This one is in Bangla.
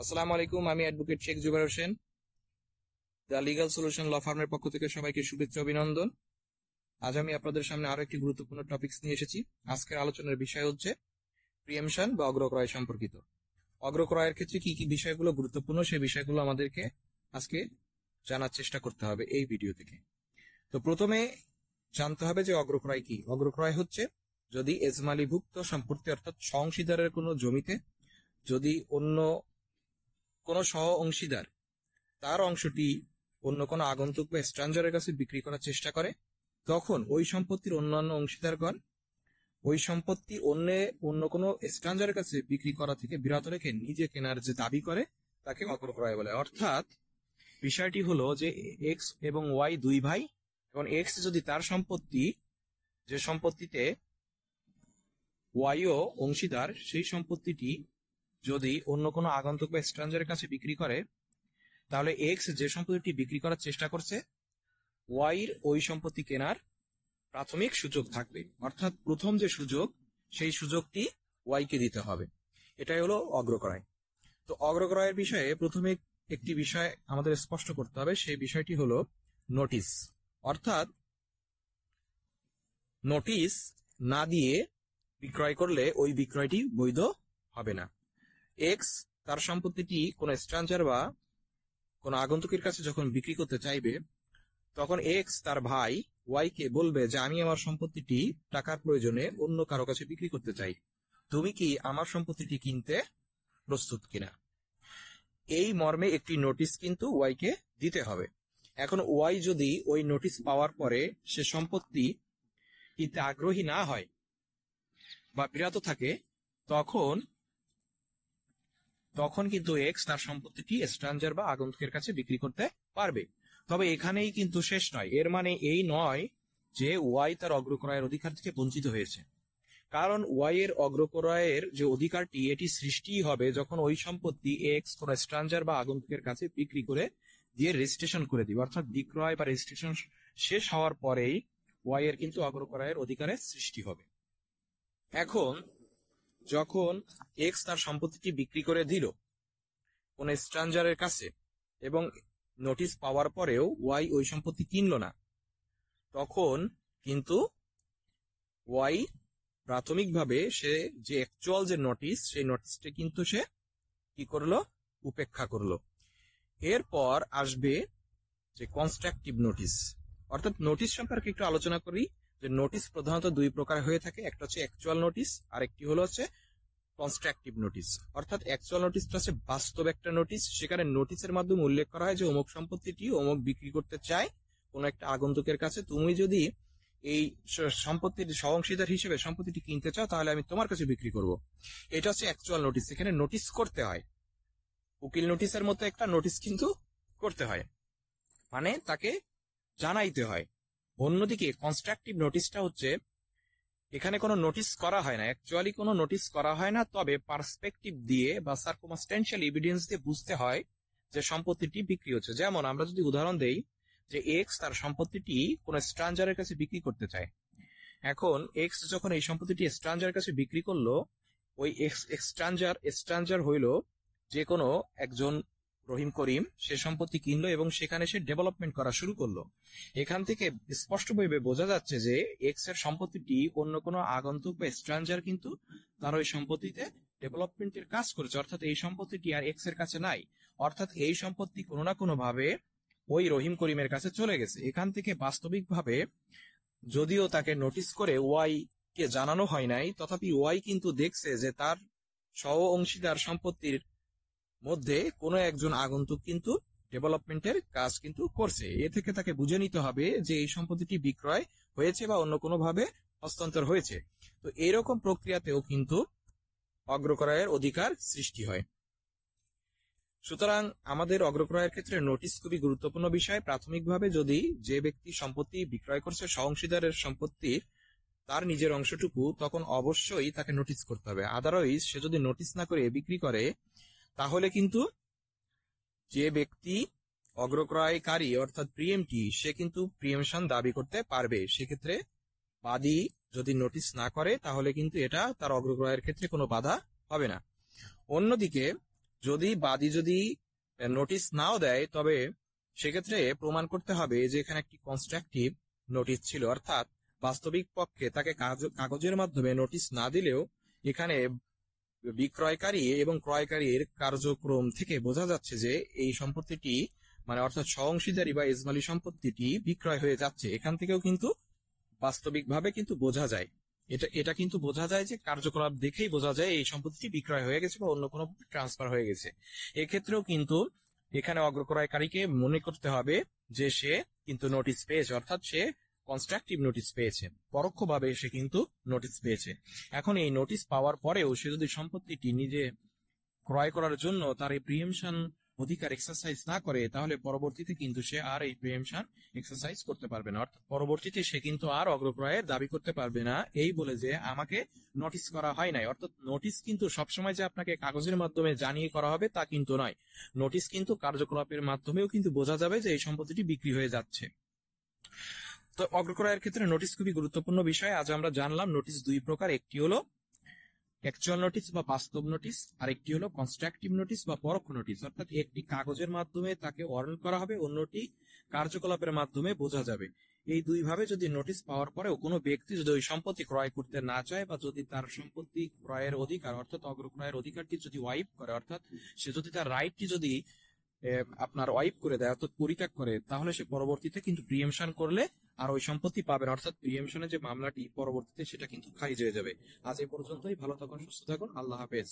আসসালামু আলাইকুম, আমি advocate Sheikh Zubayer Hossain, the legal solution law ফার্মের পক্ষ থেকে সবাইকে শুভেচ্ছা অভিনন্দন। আজ আমি আপনাদের সামনে আরো একটি গুরুত্বপূর্ণ টপিকস নিয়ে এসেছি। আজকের আলোচনার বিষয় হচ্ছে প্রিএমশন বা অগ্রক্রয় সম্পর্কিত। অগ্রক্রয়ের ক্ষেত্রে কি কি বিষয়গুলো গুরুত্বপূর্ণ সেই বিষয়গুলো আমাদেরকে আজকে জানার চেষ্টা করতে হবে এই ভিডিও থেকে। তো প্রথমে জানতে হবে যে অগ্রক্রয় কি। অগ্রক্রয় হচ্ছে যদি এজমালিভুক্ত সম্পত্তি অর্থাৎ সহ অংশীদারের কোনো জমিতে যদি অন্য কোনো সহ অংশীদার তার অংশটি অন্য কোনো আগন্তুক বা স্ট্রাঞ্জারের কাছে বিক্রি করার চেষ্টা করে, তখন ওই সম্পত্তির অন্যান্য অংশীদারগণ ওই সম্পত্তি অন্য কোনো স্ট্রাঞ্জারের কাছে বিক্রি করা থেকে বিরত রেখে নিজে কেনার যে দাবি করে তাকে অগ্রক্রয় বলে। অর্থাৎ বিষয়টি হলো যে এক্স এবং ওয়াই দুই ভাই, এবং এক্স যদি তার সম্পত্তি যে সম্পত্তিতে ওয়াইও অংশীদার সেই সম্পত্তিটি যদি অন্য কোনো আগন্তুক বা স্ট্রাঞ্জারের কাছে বিক্রি করে, তাহলে এক্স যে সম্পত্তিটি বিক্রি করার চেষ্টা করছে ওয়াইর ওই সম্পত্তি কেনার প্রাথমিক সুযোগ থাকবে। অর্থাৎ প্রথম যে সুযোগ সেই সুযোগটি ওয়াইকে দিতে হবে। এটাই হলো অগ্রক্রয়। তো অগ্রক্রয়ের বিষয়ে প্রথমে একটি বিষয় আমাদের স্পষ্ট করতে হবে, সেই বিষয়টি হলো নোটিশ। অর্থাৎ নোটিশ না দিয়ে বিক্রয় করলে ওই বিক্রয়টি বৈধ হবে না। এক্স তার সম্পত্তিটি কোনো স্ট্রাঞ্জার বা কোন আগন্তুকের কাছে যখন বিক্রি করতে চাইবে, তখন এক্স তার ভাই ওয়াই কে বলবে যে আমি আমার সম্পত্তিটি টাকার প্রয়োজনে অন্য কারো কাছে বিক্রি করতে চাই, তুমি কি আমার সম্পত্তিটি কিনতে প্রস্তুত কিনা। এই মর্মে একটি নোটিশ কিন্তু ওয়াই কে দিতে হবে। এখন ওয়াই যদি ওই নোটিশ পাওয়ার পরে সে সম্পত্তি কিনতে আগ্রহী না হয় বা বিরত থাকে, তখন কিন্তু এক্স তার সম্পত্তিটি স্ট্রাঞ্জার বা আগন্তুকের কাছে বিক্রি করতে পারবে। তবে এখানেই কিন্তু শেষ নয়। এর মানে এই নয় যে ওয়াই তার অগ্রক্রয়ের অধিকার থেকে বঞ্চিত হয়েছে, কারণ ওয়াই এর অগ্রক্রয়ের যে অধিকারটি এটি সৃষ্টি হবে যখন ওই সম্পত্তি এক্স কোন স্ট্রাঞ্জার বা আগন্তুকের কাছে বিক্রি করে দিয়ে রেজিস্ট্রেশন করে দিবে। অর্থাৎ বিক্রয় বা রেজিস্ট্রেশন শেষ হওয়ার পরেই ওয়াই এর কিন্তু অগ্রক্রয়ের অধিকারের সৃষ্টি হবে। এখন যখন এক্স তার সম্পত্তিটি বিক্রি করে দিল কোন স্ট্রাঞ্জারের কাছে এবং নোটিশ পাওয়ার পরেও ওয়াই ওই সম্পত্তি কিনল না, তখন কিন্তু ওয়াই প্রাথমিকভাবে সে যে অ্যাকচুয়াল যে নোটিশ সেই নোটিশটা কিন্তু সে কি করলো, উপেক্ষা করলো। এরপর আসবে যে কনস্ট্রাকটিভ নোটিশ। অর্থাৎ নোটিশ সম্পর্কে একটু আলোচনা করি যে নোটিশ প্রধানত দুই প্রকার হয়ে থাকে, একটা হচ্ছে অ্যাকচুয়াল নোটিশ আর একটি হলো হচ্ছে কনস্ট্রাকটিভ নোটিশ। অর্থাৎ অ্যাকচুয়াল নোটিশটা হচ্ছে বাস্তব একটা নোটিশ, সেখানে নোটিশের মাধ্যমে উল্লেখ করা হয় যে অমুক সম্পত্তিটি অমুক বিক্রি করতে চায় কোন একটা আগন্তুকের কাছে, তুমি যদি এই সম্পত্তির সহ অংশীদার হিসেবে সম্পত্তিটি কিনতে চাও তাহলে আমি তোমার কাছে বিক্রি করব। এটা হচ্ছে অ্যাকচুয়াল নোটিশ। এখানে নোটিশ করতে হয়, উকিল নোটিশের মতো একটা নোটিশ কিন্তু করতে হয়, মানে তাকে জানাইতে হয়। অন্যদিকে কনস্ট্রাকটিভ নোটিশটা হচ্ছে এখানে কোনো নোটিশ করা হয় না, অ্যাকচুয়ালি কোনো নোটিশ করা হয় না, তবে পার্সপেক্টিভ দিয়ে বা সার্কমস্ট্যান্সিয়াল এভিডেন্স দিয়ে বুঝতে হয় যে সম্পত্তিটি বিক্রি হচ্ছে। যেমন আমরা যদি উদাহরণ দেই যে এক্স তার সম্পত্তিটি কোন স্ট্রাঞ্জারের কাছে বিক্রি করতে চায়। এখন এক্স যখন এই সম্পত্তিটি স্ট্রাঞ্জারের কাছে বিক্রি করলো, ওই স্ট্রাঞ্জার হইল যে কোনো একজন রহিম করিম সে সম্পত্তি কিনলো এবং সেখানে সে ডেভেলপমেন্ট করা শুরু করলো। এখান থেকে স্পষ্টভাবে বোঝা যাচ্ছে যে এক্স এর সম্পত্তিটি অন্য কোনো আগন্তুক বা স্ট্রাঞ্জার কিন্তু তার ওই সম্পত্তিতে ডেভেলপমেন্টের কাজ করেছে। অর্থাৎ এই সম্পত্তিটি আর এক্স এর কাছে নাই, অর্থাৎ এই সম্পত্তি কোনো না কোনো ভাবে ওই রহিম করিমের কাছে চলে গেছে। এখান থেকে বাস্তবিকভাবে যদিও তাকে নোটিশ করে ওয়াই কে জানানো হয় নাই, তথাপি ওয়াই কিন্তু দেখছে যে তার সহ অংশীদার সম্পত্তির মধ্যে কোনো একজন আগন্তুক কিন্তু ডেভেলপমেন্টের কাজ কিন্তু করছে। এ থেকে তাকে বুঝে নিতে হবে যে এই সম্পত্তিটি বিক্রয় হয়েছে বা অন্য কোনো ভাবে হস্তান্তর হয়েছে। তো এইরকম প্রক্রিয়াতেও কিন্তু অগ্রক্রয়ের অধিকার সৃষ্টি হয়। সুতরাং আমাদের অগ্রক্রয়ের ক্ষেত্রে নোটিশ খুবই গুরুত্বপূর্ণ বিষয়। প্রাথমিকভাবে যদি যে ব্যক্তি সম্পত্তি বিক্রয় করছে সহ অংশীদারের সম্পত্তির তার নিজের অংশটুকু, তখন অবশ্যই তাকে নোটিশ করতে হবে। আদারওয়াইজ সে যদি নোটিশ না করে বিক্রি করে, তাহলে কিন্তু যে ব্যক্তি অগ্রক্রয়কারী অর্থাৎ প্রিএমটি সে কিন্তু প্রিএমশন দাবি করতে পারবে। সেক্ষেত্রে বাদী যদি নোটিশ না করে তাহলে কিন্তু এটা তার অগ্রক্রয়ের ক্ষেত্রে কোনো বাধা হবে না। অন্যদিকে যদি বাদী যদি নোটিশ নাও দেয়, তবে সেক্ষেত্রে প্রমাণ করতে হবে যে এখানে একটি কনস্ট্রাকটিভ নোটিশ ছিল, অর্থাৎ বাস্তবিক পক্ষে তাকে কাগজের মাধ্যমে নোটিশ না দিলেও এখানে বিক্রয়কারী এবং ক্রয়কারীর কার্যক্রম থেকে বোঝা যাচ্ছে যে এই সম্পত্তিটি মানে অর্থাৎ সহঅংশীদারি বা এজমালি সম্পত্তিটি বিক্রয় হয়ে যাচ্ছে। এখান থেকেও কিন্তু বাস্তবিকভাবে কিন্তু বোঝা যায়, এটা এটা কিন্তু বোঝা যায় যে কার্যকলাপ দেখেই বোঝা যায় এই সম্পত্তিটি বিক্রয় হয়ে গেছে বা অন্য কোনো ট্রান্সফার হয়ে গেছে। এক্ষেত্রেও কিন্তু এখানে অগ্রক্রয়কারীকে মনে করতে হবে যে সে কিন্তু নোটিশ পেয়েছে, অর্থাৎ সে কনস্ট্রাকটিভ নোটিশ পেয়েছে, পরোক্ষভাবে সে কিন্তু নোটিশ পেয়েছে। এখন এই নোটিশ পাওয়ার পরেও সে যদি সম্পত্তিটি নিজে ক্রয় করার জন্য তার এই প্রিএমশন অধিকার এক্সারসাইজ না করে, তাহলে পরবর্তীতে কিন্তু সে আর এই প্রিএমশন এক্সারসাইজ করতে পারবে না, অর্থাৎ পরবর্তীতে সে কিন্তু আর অগ্রক্রয়ের দাবি করতে পারবে না এই বলে যে আমাকে নোটিশ করা হয় নাই। অর্থাৎ নোটিশ কিন্তু সবসময় যে আপনাকে কাগজের মাধ্যমে জানিয়ে করা হবে তা কিন্তু নয়, নোটিশ কিন্তু কার্যকলাপের মাধ্যমেও কিন্তু বোঝা যাবে যে এই সম্পত্তিটি বিক্রি হয়ে যাচ্ছে। তো অগ্রক্রয়ের ক্ষেত্রে নোটিশ খুবই গুরুত্বপূর্ণ বিষয়। আজ আমরা জানলাম নোটিশ দুই প্রকার, একটি হলো অ্যাকচুয়াল নোটিশ বা বাস্তব নোটিশ, আর একটি হলো কনস্ট্রাকটিভ নোটিশ বা পরোক্ষ নোটিশ, অর্থাৎ একটি কাগজের মাধ্যমে তাকে ওয়ারেন্ট করা হবে, অন্যটি কার্যকলাপের মাধ্যমে বোঝা যাবে। এই দুই ভাবে যদি নোটিশ পাওয়ার পরেও কোনো ব্যক্তি যদি ওই সম্পত্তি ক্রয় করতে না চায় বা যদি তার সম্পত্তি ক্রয়ের অধিকার অর্থাৎ অগ্রক্রয়ের অধিকারটি যদি ওয়াইপ করে, অর্থাৎ সে যদি তার রাইটটি যদি আপনার ওয়াইপ করে দেয় অর্থাৎ পরিত্যাগ করে, তাহলে সে পরবর্তীতে কিন্তু প্রিএমশন করলে আর ওই সম্পত্তি পাবে না, অর্থাৎ প্রিএমশনের যে মামলাটি পরবর্তীতে সেটা কিন্তু খারিজ হয়ে যাবে। আজ এই পর্যন্তই, ভালো থাকুন, সুস্থ থাকুন, আল্লাহ হাফেজ।